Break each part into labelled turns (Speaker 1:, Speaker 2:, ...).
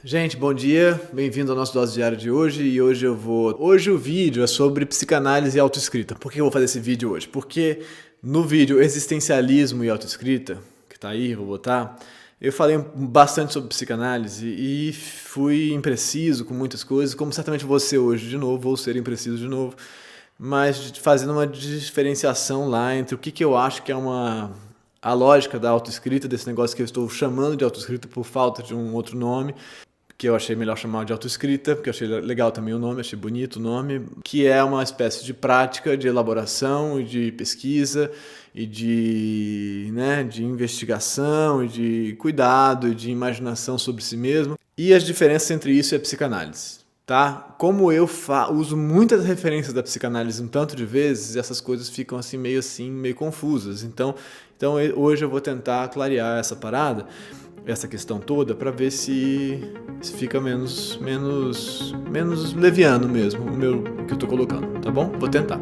Speaker 1: Gente, bom dia, bem-vindo ao nosso dose diário de hoje e hoje o vídeo é sobre psicanálise e autoescrita. Por que eu vou fazer esse vídeo hoje? Porque no vídeo Existencialismo e Autoescrita, que tá aí, vou botar, eu falei bastante sobre psicanálise e fui impreciso com muitas coisas, como certamente você hoje de novo, vou ser impreciso de novo, mas fazendo uma diferenciação lá entre o que eu acho que é a lógica da autoescrita, desse negócio que eu estou chamando de autoescrita por falta de um outro nome, que eu achei melhor chamar de autoescrita, porque eu achei legal também o nome, achei bonito o nome, que é uma espécie de prática de elaboração e de pesquisa e de investigação e de cuidado e de imaginação sobre si mesmo. E as diferenças entre isso e a psicanálise, tá? Como eu uso muitas referências da psicanálise um tanto de vezes, essas coisas ficam meio confusas. Então hoje eu vou tentar clarear essa parada, essa questão toda, para ver se fica menos leviano mesmo o que eu tô colocando, tá bom? Vou tentar.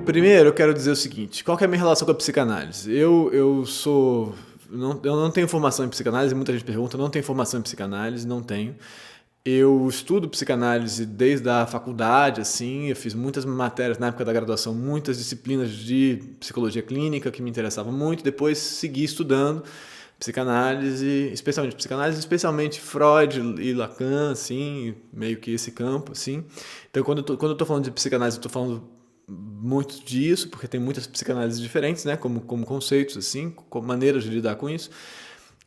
Speaker 1: Primeiro, eu quero dizer o seguinte, qual que é a minha relação com a psicanálise? Eu não tenho formação em psicanálise, muita gente pergunta, eu não tenho formação em psicanálise, não tenho. Eu estudo psicanálise desde a faculdade, eu fiz muitas matérias na época da graduação, muitas disciplinas de psicologia clínica que me interessavam muito, depois segui estudando especialmente Freud e Lacan, meio que esse campo, Então, quando eu tô falando de psicanálise, eu tô falando muito disso, porque tem muitas psicanálises diferentes, né, como conceitos, como maneiras de lidar com isso.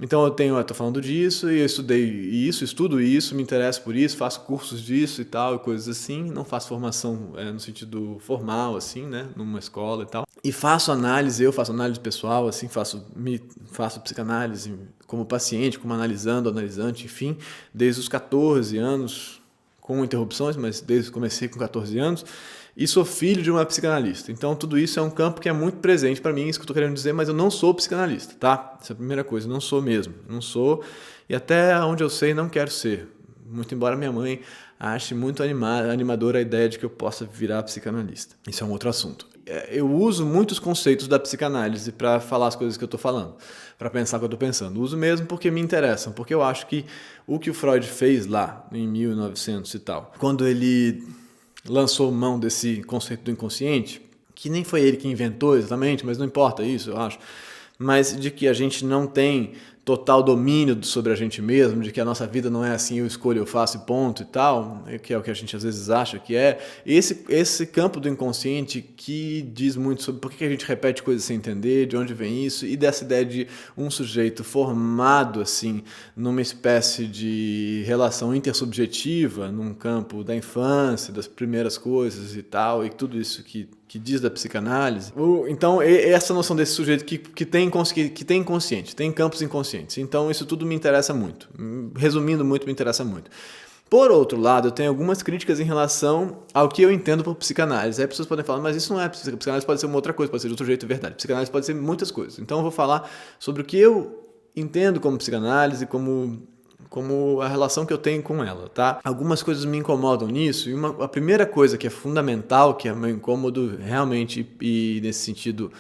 Speaker 1: Então eu tô falando disso e eu estudei isso, estudo isso, me interesso por isso, faço cursos disso e tal, e coisas assim. Não faço formação no sentido formal, né, numa escola e tal. E faço análise pessoal, faço psicanálise como paciente, como analisante, enfim, desde os 14 anos, com interrupções, mas desde que comecei com 14 anos. E sou filho de uma psicanalista. Então, tudo isso é um campo que é muito presente para mim, isso que eu estou querendo dizer, mas eu não sou psicanalista, tá? Essa é a primeira coisa, eu não sou mesmo. Não sou, e até onde eu sei, não quero ser. Muito embora minha mãe ache muito animadora a ideia de que eu possa virar psicanalista. Isso é um outro assunto. Eu uso muitos conceitos da psicanálise para falar as coisas que eu estou falando, para pensar o que eu estou pensando. Uso mesmo porque me interessam, porque eu acho que o que o Freud fez lá, em 1900 e tal, quando ele lançou mão desse conceito do inconsciente, que nem foi ele que inventou exatamente, mas não importa isso, eu acho, mas de que a gente não tem total domínio sobre a gente mesmo, de que a nossa vida não é assim, eu escolho, eu faço e ponto e tal, que é o que a gente às vezes acha que é. Esse campo do inconsciente que diz muito sobre por que a gente repete coisas sem entender, de onde vem isso, e dessa ideia de um sujeito formado numa espécie de relação intersubjetiva, num campo da infância, das primeiras coisas e tal, e tudo isso que diz da psicanálise. Então, essa noção desse sujeito que tem inconsciente, tem campos inconscientes. Então, isso tudo me interessa muito. Resumindo muito, me interessa muito. Por outro lado, eu tenho algumas críticas em relação ao que eu entendo por psicanálise. Aí as pessoas podem falar, mas isso não é psicanálise, pode ser uma outra coisa, pode ser de outro jeito, é verdade. Psicanálise pode ser muitas coisas. Então, eu vou falar sobre o que eu entendo como psicanálise, como a relação que eu tenho com ela, tá? Algumas coisas me incomodam nisso, e a primeira coisa que é fundamental, que é meu incômodo realmente, e nesse sentido,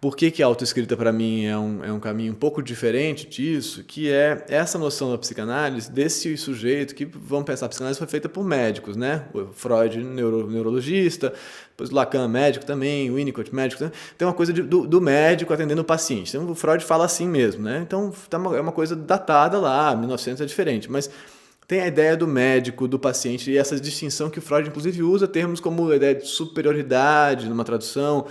Speaker 1: por que a autoescrita para mim é um caminho um pouco diferente disso, que é essa noção da psicanálise, desse sujeito que, vamos pensar, a psicanálise foi feita por médicos, né? O Freud, neurologista, depois o Lacan, médico também, o Winnicott, médico também. Tem uma coisa do médico atendendo o paciente. Então o Freud fala assim mesmo, né? Então é uma coisa datada lá, 1900 é diferente, mas tem a ideia do médico, do paciente, e essa distinção que o Freud, inclusive, usa termos como a ideia de superioridade, numa tradução,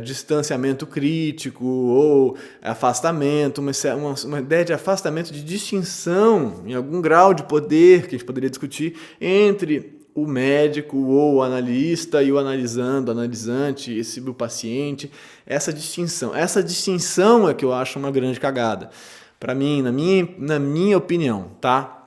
Speaker 1: distanciamento crítico ou afastamento, uma ideia de afastamento, de distinção, em algum grau de poder que a gente poderia discutir entre o médico ou o analista e o analisante, o paciente, essa distinção é que eu acho uma grande cagada. Para mim, na minha opinião, tá?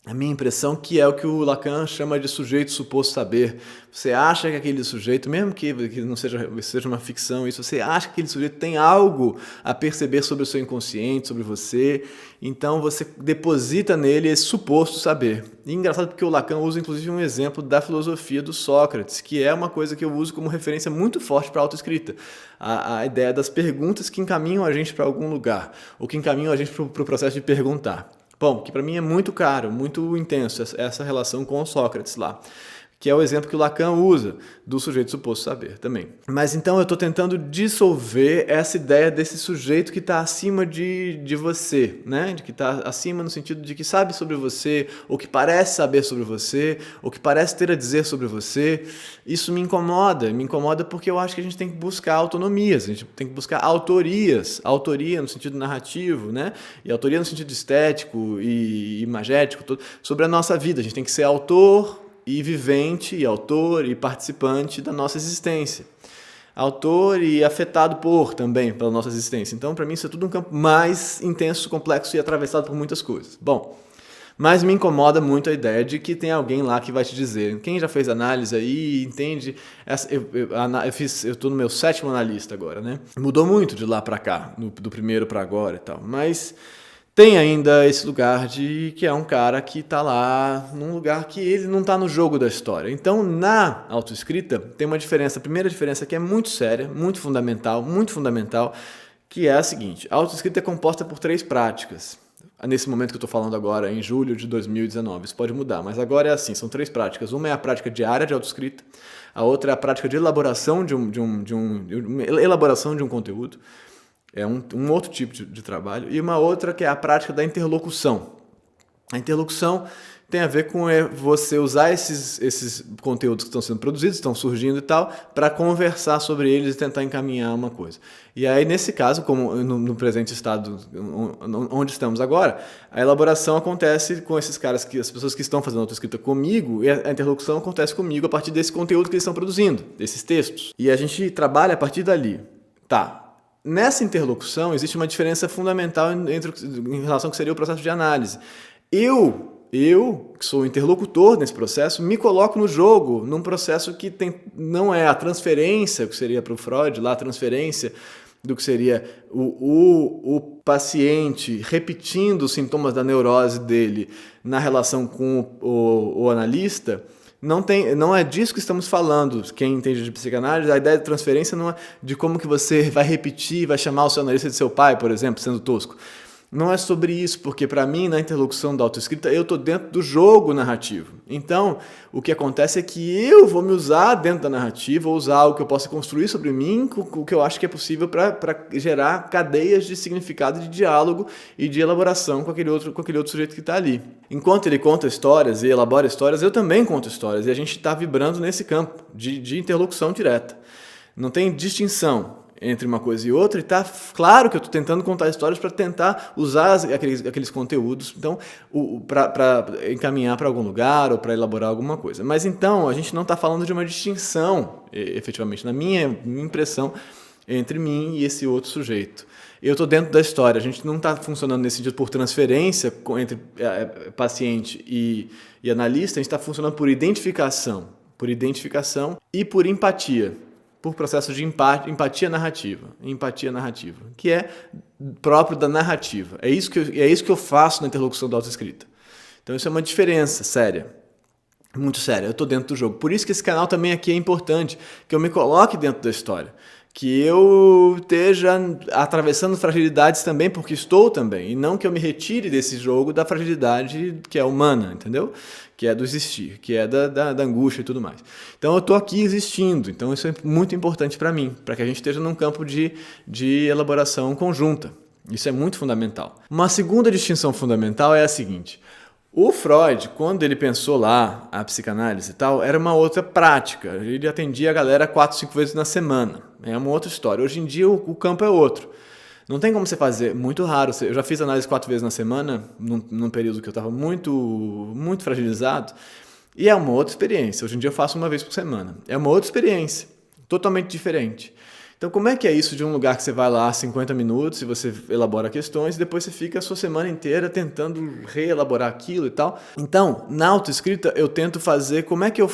Speaker 1: a minha impressão, que é o que o Lacan chama de sujeito suposto saber. Você acha que aquele sujeito, mesmo que não seja uma ficção, isso, você acha que aquele sujeito tem algo a perceber sobre o seu inconsciente, sobre você, então você deposita nele esse suposto saber. E engraçado porque o Lacan usa inclusive um exemplo da filosofia do Sócrates, que é uma coisa que eu uso como referência muito forte para a autoescrita. A ideia das perguntas que encaminham a gente para algum lugar, ou que encaminham a gente para o processo de perguntar. Bom, que para mim é muito caro, muito intenso, essa relação com o Sócrates lá, que é o exemplo que o Lacan usa do sujeito suposto saber também. Mas então eu estou tentando dissolver essa ideia desse sujeito que está acima de você, né? De que está acima no sentido de que sabe sobre você, ou que parece saber sobre você, ou que parece ter a dizer sobre você. Isso me incomoda porque eu acho que a gente tem que buscar autonomias, a gente tem que buscar autorias, autoria no sentido narrativo, né? E autoria no sentido estético e imagético, sobre a nossa vida. A gente tem que ser autor e vivente, e autor e participante da nossa existência. Autor e afetado por também, pela nossa existência. Então, para mim, isso é tudo um campo mais intenso, complexo e atravessado por muitas coisas. Bom, mas me incomoda muito a ideia de que tem alguém lá que vai te dizer. Quem já fez análise aí, entende? Eu estou no meu 7º analista agora, né? Mudou muito de lá para cá, do primeiro para agora e tal, mas tem ainda esse lugar de que é um cara que está lá num lugar que ele não está no jogo da história. Então, na autoescrita, tem uma diferença. A primeira diferença que é muito séria, muito fundamental, que é a seguinte. A autoescrita é composta por 3 práticas. Nesse momento que eu estou falando agora, em julho de 2019. Isso pode mudar, mas agora é assim, são 3 práticas. Uma é a prática diária de autoescrita, a outra é a prática de elaboração de um conteúdo. É um outro tipo de trabalho. E uma outra que é a prática da interlocução. A interlocução tem a ver com você usar esses conteúdos que estão sendo produzidos, estão surgindo e tal, para conversar sobre eles e tentar encaminhar uma coisa. E aí, nesse caso, como no presente estado onde estamos agora, a elaboração acontece com esses caras, as pessoas que estão fazendo autoescrita comigo, e a interlocução acontece comigo a partir desse conteúdo que eles estão produzindo, desses textos. E a gente trabalha a partir dali. Tá. Nessa interlocução, existe uma diferença fundamental em relação ao que seria o processo de análise. Eu, que sou o interlocutor nesse processo, me coloco no jogo, num processo que não é a transferência, que seria para o Freud, lá a transferência do que seria o paciente repetindo os sintomas da neurose dele na relação com o analista. Não é disso que estamos falando. Quem entende de psicanálise, a ideia de transferência não é de como que você vai repetir, vai chamar o seu analista de seu pai, por exemplo, sendo tosco. Não é sobre isso, porque para mim, na interlocução da autoescrita, eu estou dentro do jogo narrativo. Então, o que acontece é que eu vou me usar dentro da narrativa, vou usar o que eu posso construir sobre mim, o que eu acho que é possível para gerar cadeias de significado, de diálogo e de elaboração com aquele outro sujeito que está ali. Enquanto ele conta histórias e elabora histórias, eu também conto histórias, e a gente está vibrando nesse campo de interlocução direta. Não tem distinção entre uma coisa e outra, e tá claro que eu estou tentando contar histórias para tentar usar aqueles conteúdos, então, para encaminhar para algum lugar ou para elaborar alguma coisa. Mas então, a gente não está falando de uma distinção, efetivamente, na minha impressão, entre mim e esse outro sujeito. Eu estou dentro da história, a gente não está funcionando nesse sentido por transferência entre paciente e analista, a gente está funcionando por identificação e por empatia. Por processo de empatia narrativa, que é próprio da narrativa. É isso que eu faço na interlocução da autoescrita. Então isso é uma diferença séria, muito séria. Eu estou dentro do jogo. Por isso que esse canal também aqui é importante, que eu me coloque dentro da história, que eu esteja atravessando fragilidades também, porque estou também, e não que eu me retire desse jogo da fragilidade que é humana, entendeu? Que é do existir, que é da angústia e tudo mais. Então eu estou aqui existindo, então isso é muito importante para mim, para que a gente esteja num campo de elaboração conjunta. Isso é muito fundamental. Uma segunda distinção fundamental é a seguinte: o Freud, quando ele pensou lá a psicanálise e tal, era uma outra prática. Ele atendia a galera 4, 5 vezes na semana. É uma outra história. Hoje em dia o campo é outro. Não tem como você fazer, muito raro. Eu já fiz análise 4 vezes na semana, num período que eu estava muito, muito fragilizado, e é uma outra experiência. Hoje em dia eu faço 1 vez por semana. É uma outra experiência, totalmente diferente. Então, como é que é isso de um lugar que você vai lá 50 minutos e você elabora questões e depois você fica a sua semana inteira tentando reelaborar aquilo e tal? Então, na autoescrita, eu tento fazer como é que eu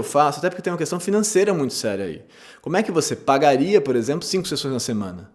Speaker 1: faço, até porque tem uma questão financeira muito séria aí. Como é que você pagaria, por exemplo, 5 sessões na semana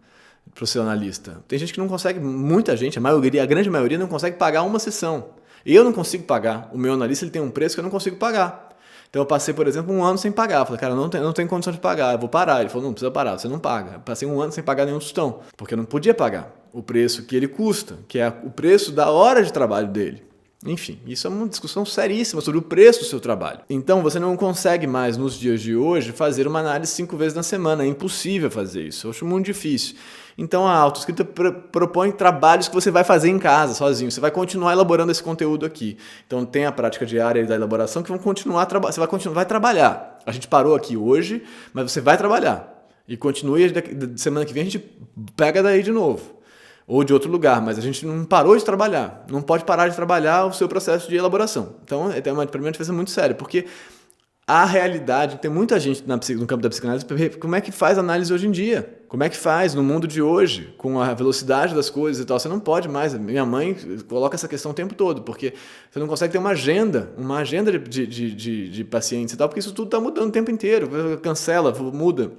Speaker 1: para o seu analista? Tem gente que não consegue, muita gente, a grande maioria não consegue pagar uma sessão. Eu não consigo pagar. O meu analista ele tem um preço que eu não consigo pagar. Então eu passei, por exemplo, 1 ano sem pagar. Eu falei, cara, não tenho condição de pagar, eu vou parar. Ele falou, não precisa parar, você não paga. Eu passei 1 ano sem pagar nenhum tostão, porque eu não podia pagar o preço que ele custa, que é o preço da hora de trabalho dele. Enfim, isso é uma discussão seríssima sobre o preço do seu trabalho. Então você não consegue mais, nos dias de hoje, fazer uma análise 5 vezes na semana. É impossível fazer isso, eu acho muito difícil. Então a autoescrita propõe trabalhos que você vai fazer em casa, sozinho. Você vai continuar elaborando esse conteúdo aqui. Então tem a prática diária da elaboração que vão continuar você vai trabalhar. A gente parou aqui hoje, mas você vai trabalhar. E continue, semana que vem a gente pega daí de novo. Ou de outro lugar, mas a gente não parou de trabalhar. Não pode parar de trabalhar o seu processo de elaboração. Então é uma diferença muito séria, porque a realidade, tem muita gente no campo da psicanálise, como é que faz análise hoje em dia? Como é que faz no mundo de hoje, com a velocidade das coisas e tal? Você não pode mais. Minha mãe coloca essa questão o tempo todo, porque você não consegue ter uma agenda de pacientes e tal, porque isso tudo está mudando o tempo inteiro. Cancela, muda,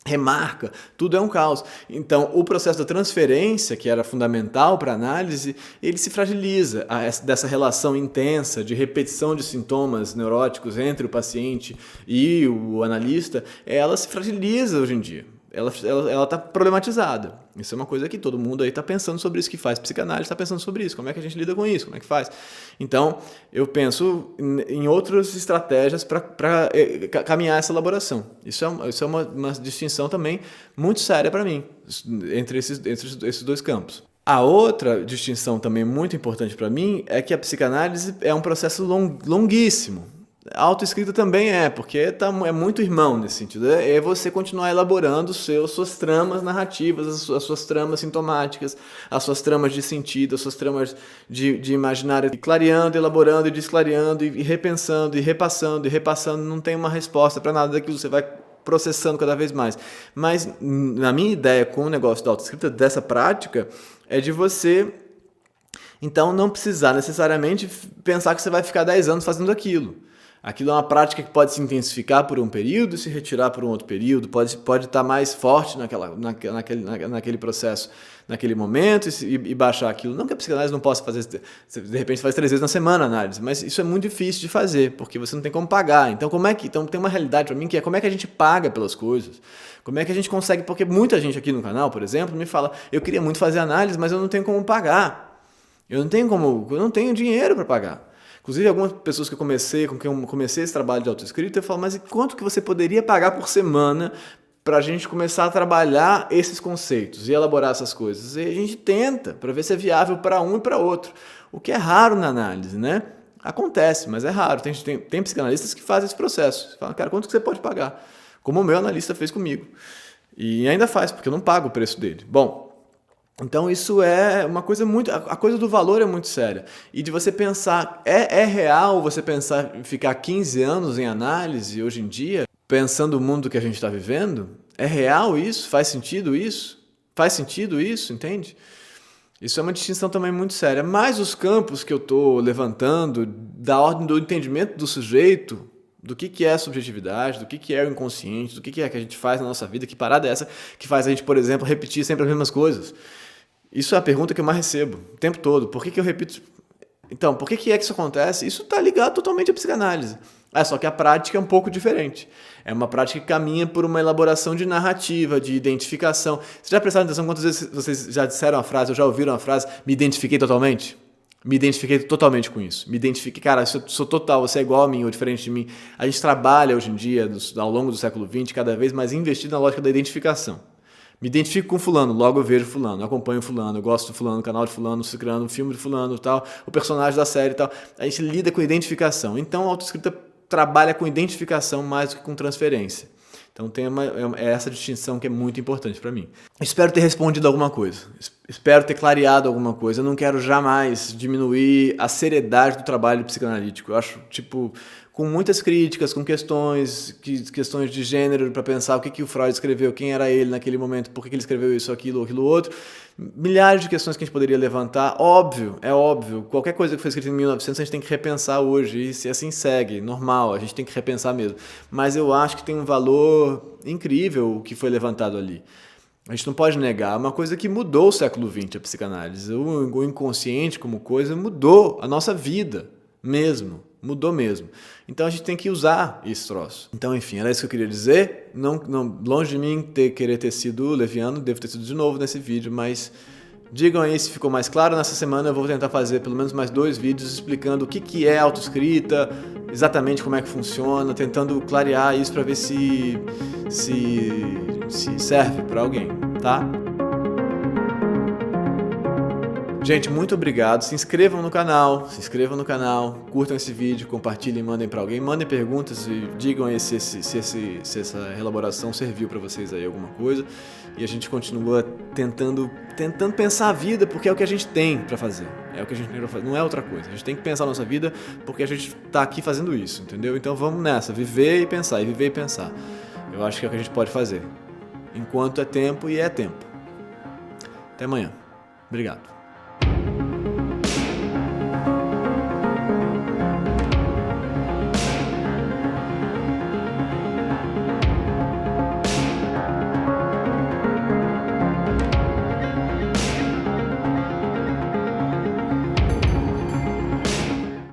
Speaker 1: remarca, tudo é um caos. Então, o processo da transferência, que era fundamental para a análise, ele se fragiliza. Dessa relação intensa de repetição de sintomas neuróticos entre o paciente e o analista, ela se fragiliza hoje em dia. Ela está problematizada. Isso é uma coisa que todo mundo aí está pensando sobre isso, que faz psicanálise, está pensando sobre isso. Como é que a gente lida com isso? Como é que faz? Então, eu penso em outras estratégias para caminhar essa elaboração. Isso é uma distinção também muito séria para mim, entre esses dois campos. A outra distinção também muito importante para mim é que a psicanálise é um processo longuíssimo. A autoescrita também porque é muito irmão nesse sentido. É você continuar elaborando suas tramas narrativas, as suas tramas sintomáticas, as suas tramas de sentido, as suas tramas de imaginário, e clareando, elaborando e desclareando, e repensando, e repassando, e repassando. Não tem uma resposta para nada daquilo, você vai processando cada vez mais. Mas na minha ideia com o negócio da autoescrita, dessa prática, é de você, então, não precisar necessariamente pensar que você vai ficar 10 anos fazendo aquilo. Aquilo é uma prática que pode se intensificar por um período e se retirar por um outro período, pode estar mais forte naquele processo, naquele momento e baixar aquilo. Não que a psicanálise não possa fazer, de repente faz 3 vezes na semana a análise, mas isso é muito difícil de fazer, porque você não tem como pagar. Então, então tem uma realidade para mim que é como é que a gente paga pelas coisas, como é que a gente consegue, porque muita gente aqui no canal, por exemplo, me fala, eu queria muito fazer análise, mas eu não tenho como pagar, eu não tenho dinheiro para pagar. Inclusive, algumas pessoas com quem eu comecei esse trabalho de autoescrita, eu falo, mas e quanto que você poderia pagar por semana para a gente começar a trabalhar esses conceitos e elaborar essas coisas? E a gente tenta, para ver se é viável para um e para outro. O que é raro na análise, né? Acontece, mas é raro. Tem psicanalistas que fazem esse processo. Você fala, cara, quanto que você pode pagar? Como o meu analista fez comigo. E ainda faz, porque eu não pago o preço dele. Bom, então isso é uma coisa muito... A coisa do valor é muito séria. E de você pensar... É real você pensar ficar 15 anos em análise hoje em dia, pensando o mundo que a gente está vivendo? É real isso? Faz sentido isso? Faz sentido isso? Entende? Isso é uma distinção também muito séria. Mas os campos que eu estou levantando, da ordem do entendimento do sujeito, do que é subjetividade, do que é o inconsciente, do que é que a gente faz na nossa vida, que parada é essa que faz a gente, por exemplo, repetir sempre as mesmas coisas? Isso é a pergunta que eu mais recebo o tempo todo. Por que eu repito? Então, por que é que isso acontece? Isso está ligado totalmente à psicanálise. Só que a prática é um pouco diferente. É uma prática que caminha por uma elaboração de narrativa, de identificação. Vocês já prestaram atenção quantas vezes vocês já disseram a frase, ou já ouviram a frase, me identifiquei totalmente? Me identifiquei totalmente com isso. Me identifiquei, cara, eu sou total, você é igual a mim ou diferente de mim. A gente trabalha hoje em dia, ao longo do século XX, cada vez mais investido na lógica da identificação. Me identifico com fulano, logo eu vejo fulano, eu acompanho fulano, eu gosto do fulano, o canal de fulano, o filme de fulano, tal, o personagem da série e tal. A gente lida com identificação. Então a autoescrita trabalha com identificação mais do que com transferência. Então tem essa distinção que é muito importante para mim. Espero ter respondido alguma coisa. Espero ter clareado alguma coisa. Eu não quero jamais diminuir a seriedade do trabalho psicanalítico. Eu acho, com muitas críticas, com questões de gênero, para pensar o que o Freud escreveu, quem era ele naquele momento, por que ele escreveu isso, aquilo outro. Milhares de questões que a gente poderia levantar. É óbvio, qualquer coisa que foi escrita em 1900 a gente tem que repensar hoje, e assim segue, normal, a gente tem que repensar mesmo. Mas eu acho que tem um valor incrível o que foi levantado ali. A gente não pode negar, é uma coisa que mudou o século XX, a psicanálise. O inconsciente como coisa mudou a nossa vida mesmo. Mudou mesmo. Então a gente tem que usar esse troço. Então, enfim, era isso que eu queria dizer. Não, longe de mim querer ter sido leviano, devo ter sido de novo nesse vídeo, mas digam aí se ficou mais claro. Nessa semana eu vou tentar fazer pelo menos mais 2 vídeos explicando o que é autoescrita, exatamente como é que funciona, tentando clarear isso para ver se serve para alguém, tá? Gente, muito obrigado. Se inscrevam no canal, curtam esse vídeo, compartilhem, mandem para alguém, mandem perguntas e digam aí se essa elaboração serviu para vocês aí alguma coisa. E a gente continua tentando pensar a vida, porque é o que a gente tem para fazer. É o que a gente tem para fazer, não é outra coisa. A gente tem que pensar a nossa vida porque a gente tá aqui fazendo isso, entendeu? Então vamos nessa, viver e pensar, Eu acho que é o que a gente pode fazer. Enquanto é tempo e é tempo. Até amanhã. Obrigado.